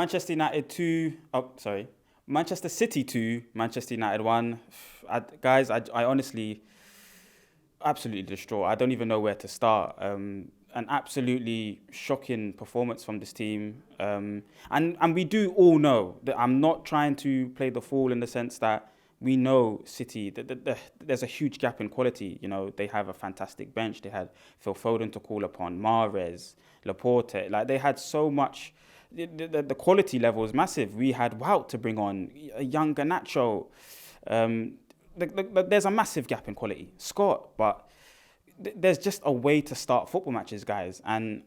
Manchester United 2. Oh, sorry. Manchester City 2. Manchester United 1. Guys, I honestly absolutely distraught. I don't even know where to start. An absolutely shocking performance from this team. And we do all know that I'm not trying to play the fool in the sense that we know City, there's a huge gap in quality. You know, they have a fantastic bench. They had Phil Foden to call upon, Mahrez, Laporte. Like, they had so much. The quality level is massive. We had Wout to bring on, a young Garnacho. There's a massive gap in quality. Scott, but there's just a way to start football matches, guys. And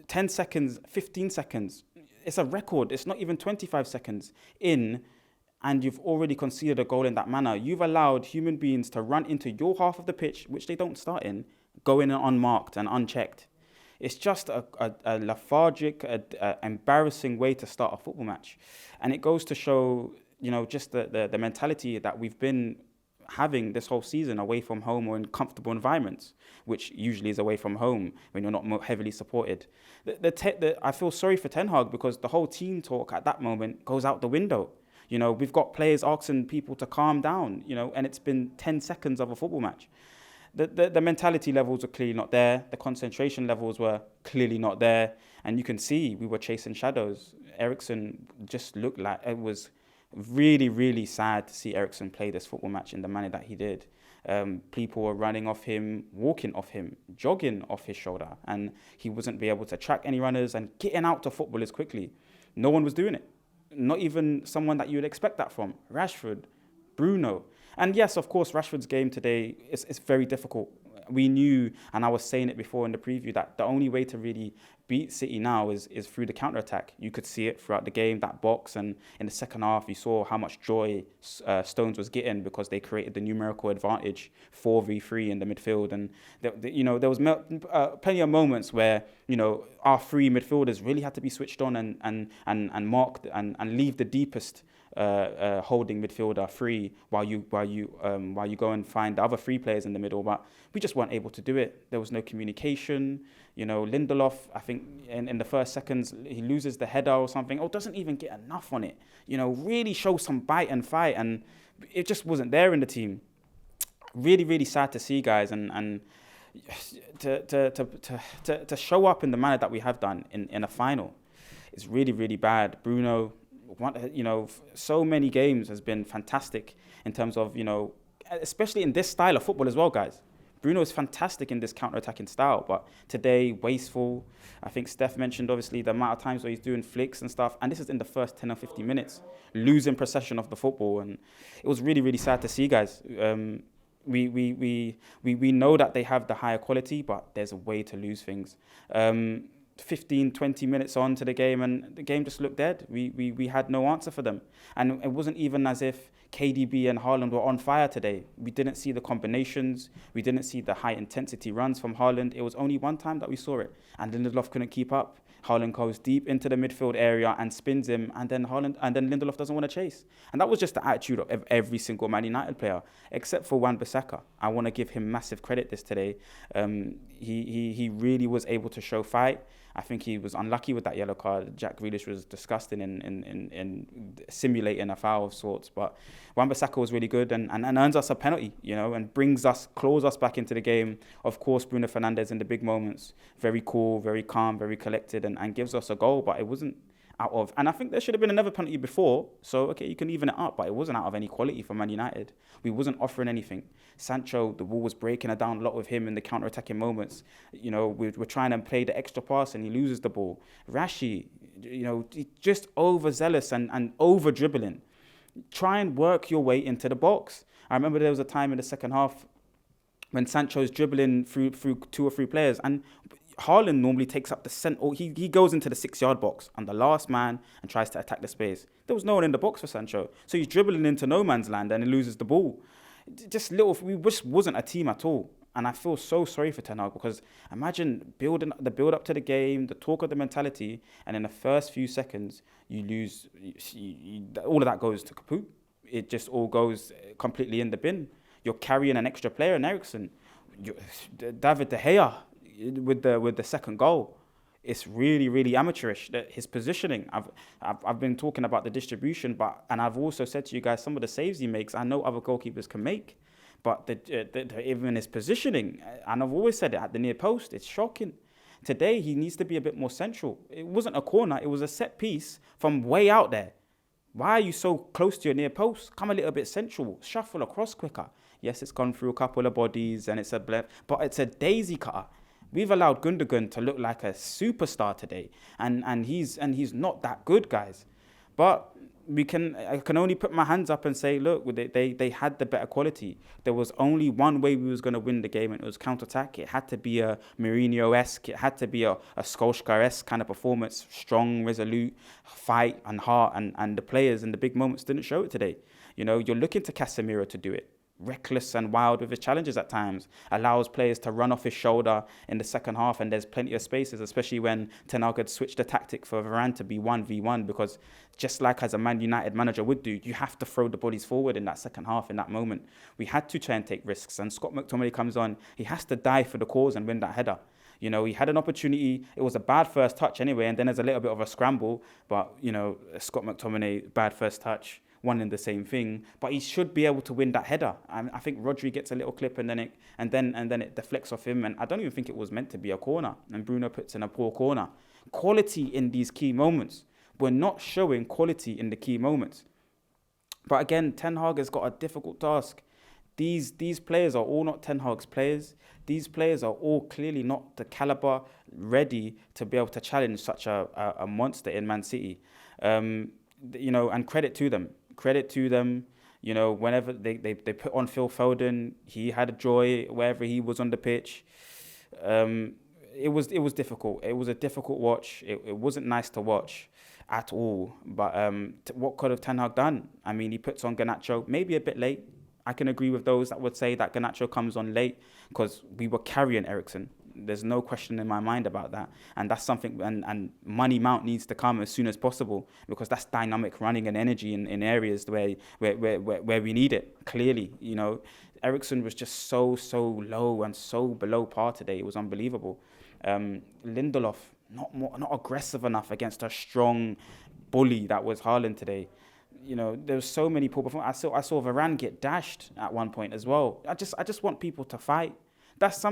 10 seconds, 15 seconds, it's a record. It's not even 25 seconds in, and you've already conceded a goal in that manner. You've allowed human beings to run into your half of the pitch, which they don't start in, go in unmarked and unchecked. It's just a lethargic, embarrassing way to start a football match. And it goes to show, you know, just the mentality that we've been having this whole season away from home or in comfortable environments, which usually is away from home when you're not heavily supported. I feel sorry for Ten Hag because the whole team talk at that moment goes out the window. You know, we've got players asking people to calm down, you know, and it's been 10 seconds of a football match. The mentality levels were clearly not there. The concentration levels were clearly not there. And you can see we were chasing shadows. Eriksen just looked like it was really, really sad to see Eriksen play this football match in the manner that he did. People were running off him, walking off him, jogging off his shoulder, and he wasn't be able to track any runners and getting out to footballers quickly. No one was doing it. Not even someone that you would expect that from. Rashford, Bruno. And yes, of course, Rashford's game today is very difficult. We knew, and I was saying it before in the preview, that the only way to really beat City now is through the counter-attack. You could see it throughout the game, that box, and in the second half, you saw how much joy Stones was getting because they created the numerical advantage, 4v3 in the midfield. And, you know, there was plenty of moments where, you know, our three midfielders really had to be switched on and marked and leave the deepest holding midfielder free while you go and find the other three players in the middle. But we just weren't able to do it. There was no communication. You know, Lindelof, I think in the first seconds, he loses the header or something, or doesn't even get enough on it. You know, really show some bite and fight, and it just wasn't there in the team. Really, really sad to see, guys, and to show up in the manner that we have done in a final is really, really bad. Bruno, you know, so many games has been fantastic in terms of, you know, especially in this style of football as well, guys. Bruno is fantastic in this counter-attacking style, but today, wasteful. I think Steph mentioned, obviously, the amount of times where he's doing flicks and stuff, and this is in the first 10 or 15 minutes, losing possession of the football, and it was really, really sad to see, guys. We know that they have the higher quality, but there's a way to lose things. 15, 20 minutes on to the game, and the game just looked dead. We had no answer for them. And it wasn't even as if KDB and Haaland were on fire today. We didn't see the combinations. We didn't see the high-intensity runs from Haaland. It was only one time that we saw it, and Lindelof couldn't keep up. Haaland goes deep into the midfield area and spins him, and then Lindelof doesn't want to chase. And that was just the attitude of every single Man United player, except for Wan-Bissaka. I want to give him massive credit today. He really was able to show fight. I think he was unlucky with that yellow card. Jack Grealish was disgusting in simulating a foul of sorts. But Wan-Bissaka was really good and earns us a penalty, you know, and claws us back into the game. Of course, Bruno Fernandes in the big moments, very cool, very calm, very collected, and gives us a goal. But it wasn't out of, and I think there should have been another penalty before. So, okay, you can even it up, but it wasn't out of any quality for Man United. We wasn't offering anything. Sancho, the ball was breaking it down a lot with him in the counter-attacking moments. You know, we're trying to play the extra pass and he loses the ball. Rashi, you know, just overzealous and over-dribbling. Try and work your way into the box. I remember there was a time in the second half when Sancho's dribbling through 2 or 3 players, and Haaland normally takes up the centre, or he goes into the 6-yard box and the last man and tries to attack the space. There was no one in the box for Sancho. So he's dribbling into no man's land and he loses the ball. We just wasn't a team at all. And I feel so sorry for Ten Hag because imagine the build up to the game, the talk of the mentality, and in the first few seconds, you lose, all of that goes to kaput. It just all goes completely in the bin. You're carrying an extra player in Eriksen. David De Gea with the second goal. it's really, really amateurish. That his positioning, I've been talking about the distribution, and I've also said to you guys, some of the saves he makes, I know other goalkeepers can make, but even his positioning, and I've always said it, at the near post, it's shocking. Today, he needs to be a bit more central. It wasn't a corner, it was a set piece from way out there. Why are you so close to your near post? Come a little bit central, shuffle across quicker. Yes, it's gone through a couple of bodies and it's a blend, but it's a daisy cutter. We've allowed Gundogan to look like a superstar today, and he's not that good, guys. But I can only put my hands up and say, look, they had the better quality. There was only one way we was going to win the game, and it was counter-attack. It had to be a Mourinho-esque, it had to be a Solskjaer-esque kind of performance, strong, resolute, fight and heart, and the players in the big moments didn't show it today. You know, you're looking to Casemiro to do it. Reckless and wild with his challenges at times, allows players to run off his shoulder in the second half, and there's plenty of spaces, especially when Ten Hag had switched the tactic for Varane to be 1v1, because just like as a Man United manager would do, you have to throw the bodies forward in that second half, in that moment. We had to try and take risks, and Scott McTominay comes on, he has to die for the cause and win that header. You know, he had an opportunity, it was a bad first touch anyway, and then there's a little bit of a scramble, but, you know, Scott McTominay, bad first touch, one in the same thing, but he should be able to win that header. I think Rodri gets a little clip and then it deflects off him, and I don't even think it was meant to be a corner, and Bruno puts in a poor corner. Quality in these key moments. We're not showing quality in the key moments. But again, Ten Hag has got a difficult task. These players are all not Ten Hag's players. These players are all clearly not the caliber ready to be able to challenge such a monster in Man City. You know, and credit to them. You know, whenever they put on Phil Foden, he had a joy wherever he was on the pitch. It was difficult. It was a difficult watch. It wasn't nice to watch at all. But what could have Ten Hag done? I mean, he puts on Garnacho, maybe a bit late. I can agree with those that would say that Garnacho comes on late because we were carrying Eriksen. There's no question in my mind about that. And that's something, and money mount needs to come as soon as possible, because that's dynamic running and energy in areas where we need it, clearly. You know, Eriksen was just so low and so below par today. It was unbelievable. Lindelof, not aggressive enough against a strong bully that was Haaland today. You know, there was so many poor performances. I saw Varane get dashed at one point as well. I just want people to fight. That's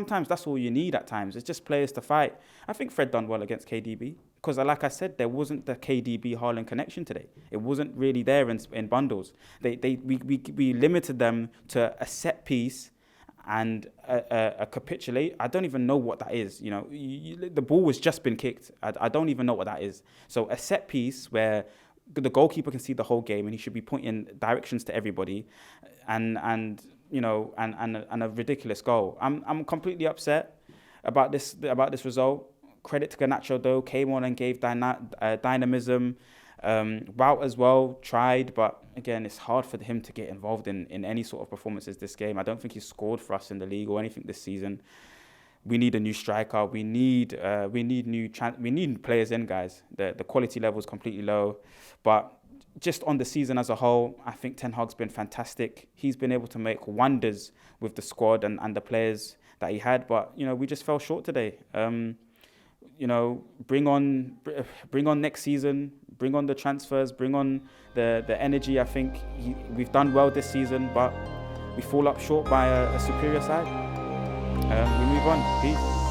all you need at times. It's just players to fight. I think Fred done well against KDB because, like I said, there wasn't the KDB Haaland connection today. It wasn't really there in bundles. We limited them to a set piece and a capitulate. I don't even know what that is. You know, the ball has just been kicked. I don't even know what that is. So a set piece where the goalkeeper can see the whole game and he should be pointing directions to everybody, and you know, and a ridiculous goal. I'm completely upset about this result. Credit to Garnacho though, came on and gave dynamism. Wout as well tried, but again, it's hard for him to get involved in any sort of performances this game. I don't think he's scored for us in the league or anything this season. We need a new striker. We need players in, guys. The quality level is completely low, but just on the season as a whole, I think Ten Hag's been fantastic. He's been able to make wonders with the squad and the players that he had, but you know, we just fell short today. You know, bring on next season. Bring on the transfers. Bring on the energy. I think we've done well this season, but we fall up short by a superior side. We move on. Peace.